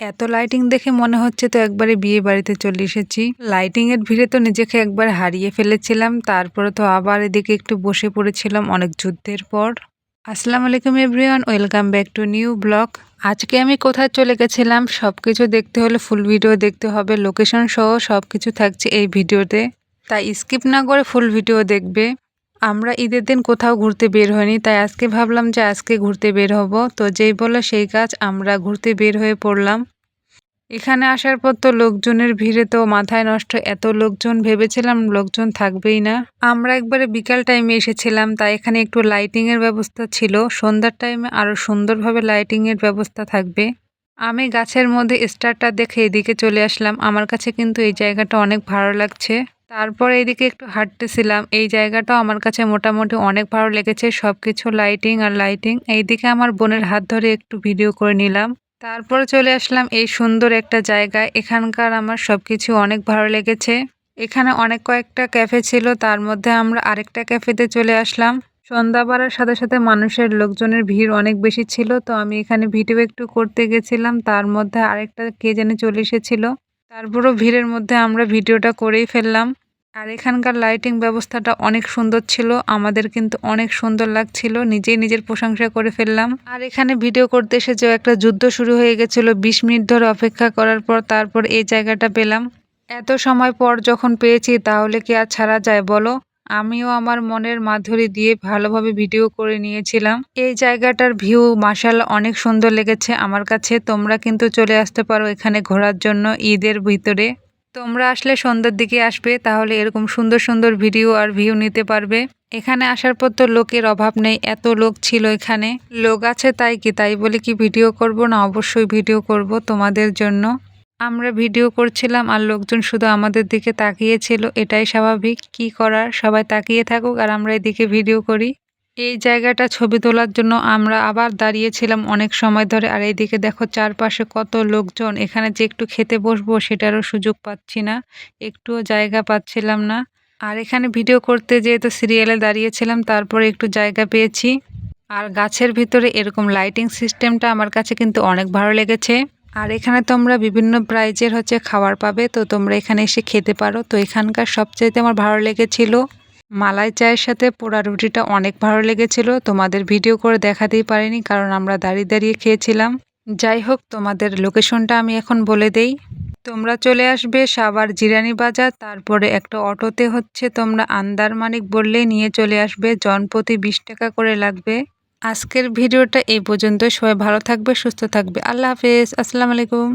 এত লাইটিং দেখে মনে হচ্ছে তো একবারে বিয়ে বাড়িতে চলে এসেছি। লাইটিং এর ভিড়ে তো নিজেকে একবার হারিয়ে ফেলেছিলাম। তারপরে তো আবার এদিকে একটু বসে পড়েছিলাম অনেক যুদ্ধের পর। আসসালামু আলাইকুম everyone, welcome back to new blog. আজকে আমি কোথায় চলে গেছিলাম সবকিছু দেখতে হলে ফুল ভিডিও দেখতে হবে, লোকেশন সহ সবকিছু থাকছে এই ভিডিওতে, তাই স্কিপ না করে ফুল ভিডিও দেখবে। আমরা ঈদের দিন কোথাও ঘুরতে বের হইনি, তাই আজকে ভাবলাম যে আজকে ঘুরতে বের হব। তো যেই বলে সেই কাজ, আমরা ঘুরতে বের হয়ে পড়লাম। এখানে আসার পর তো লোকজনের ভিড়ে তো মাথায় নষ্ট, এত লোকজন, ভেবেছিলাম লোকজন থাকবেই না। আমরা একবারে বিকাল টাইমে এসেছিলাম, তাই এখানে একটু লাইটিং এর ব্যবস্থা ছিল। সন্ধ্যার টাইমে আরো সুন্দরভাবে লাইটিং এর ব্যবস্থা থাকবে। আমি গাছের মধ্যে স্টারটা দেখে এদিকে চলে আসলাম। আমার কাছে কিন্তু এই জায়গাটা অনেক ভালো লাগছে। তারপর এইদিকে একটু হাঁটতেছিলাম। এই জায়গাটাও আমার কাছে মোটামুটি অনেক ভালো লেগেছে, সবকিছু লাইটিং আর লাইটিং। এইদিকে আমার বোনের হাত ধরে একটু ভিডিও করে নিলাম। তারপরে চলে আসলাম এই সুন্দর একটা জায়গায়। এখানকার আমার সবকিছু অনেক ভালো লেগেছে। এখানে অনেক কয়েকটা ক্যাফে ছিল, তার মধ্যে আমরা আরেকটা ক্যাফেতে চলে আসলাম। সন্ধ্যা বাড়ার সাথে সাথে মানুষের, লোকজনের ভিড় অনেক বেশি ছিল। তো আমি এখানে ভিডিও একটু করতে গেছিলাম, তার মধ্যে আরেকটা কে জানে চলে এসেছিল। তারপরও ভিড়ের মধ্যে আমরা ভিডিওটা করেই ফেললাম। আর এখানকার লাইটিং ব্যবস্থাটা অনেক সুন্দর ছিল, আমাদের কিন্তু অনেক সুন্দর লাগছিল, নিজেই নিজের প্রশংসা করে ফেললাম। আর এখানে ভিডিও করতে এসে যে একটা যুদ্ধ শুরু হয়ে গেছিল, 20 মিনিট ধরে অপেক্ষা করার পর তারপর এই জায়গাটা পেলাম। এত সময় পর যখন পেয়েছি তাহলে কি আর ছাড়া যায় বলো। আমিও আমার মনের মাধুরী দিয়ে ভালোভাবে ভিডিও করে নিয়েছিলাম। এই জায়গাটার ভিউ মাশাআল্লাহ অনেক সুন্দর লেগেছে আমার কাছে। তোমরা কিন্তু চলে আসতে পারো এখানে ঘোরার জন্য ঈদের ভিতরে। তোমরা আসলে সন্ধ্যার দিকে আসবে, তাহলে এরকম সুন্দর সুন্দর ভিডিও আর ভিউ নিতে পারবে। এখানে আসার পর তো লোকের অভাব নেই, এত লোক ছিল এখানে। লোক আছে তাই কি, তাই বলে কি ভিডিও করব না? অবশ্যই ভিডিও করব তোমাদের জন্য। আমরা ভিডিও করছিলাম আর লোকজন শুধু আমাদের দিকে তাকিয়েছিল, এটাই স্বাভাবিক, কি করার, সবাই তাকিয়ে থাকুক আর আমরা এদিকে ভিডিও করি। এই জায়গাটা ছবি তোলার জন্য আমরা আবার দাঁড়িয়েছিলাম অনেক সময় ধরে। আর এইদিকে দেখো চারপাশে কত লোকজন। এখানে যে একটু খেতে বসবো সেটারও সুযোগ পাচ্ছি না, একটুও জায়গা পাচ্ছিলাম না। আর এখানে ভিডিও করতে যেহেতু সিরিয়ালে দাঁড়িয়েছিলাম, তারপরে একটু জায়গা পেয়েছি। আর গাছের ভিতরে এরকম লাইটিং সিস্টেমটা আমার কাছে কিন্তু অনেক ভালো লেগেছে। আর এখানে তোমরা বিভিন্ন প্রাইজের খাবার পাবে, তো তোমরা এখানে এসে খেতে পারো। তো এখানকার সবচাইতে আমার ভালো লেগেছিল মালাই চায়ের সাথে পোড়া রুটিটা, অনেক ভালো লেগেছিল। তোমাদের ভিডিও করে দেখাতেই পারিনি, কারণ আমরা দাঁড়িয়ে দাঁড়িয়ে খেয়েছিলাম। যাই হোক, তোমাদের লোকেশনটা আমি এখন বলে দেই। তোমরা চলে আসবে সাভার জিরানি বাজার, তারপরে একটা অটোতে তোমরা আন্দারমানিক বললেই নিয়ে চলে আসবে। জনপ্রতি 20 টাকা করে লাগবে। আজকের ভিডিওটা এই পর্যন্ত। সবাই ভালো থাকবে, সুস্থ থাকবে। আল্লাহ হাফেজ, আসসালামু আলাইকুম।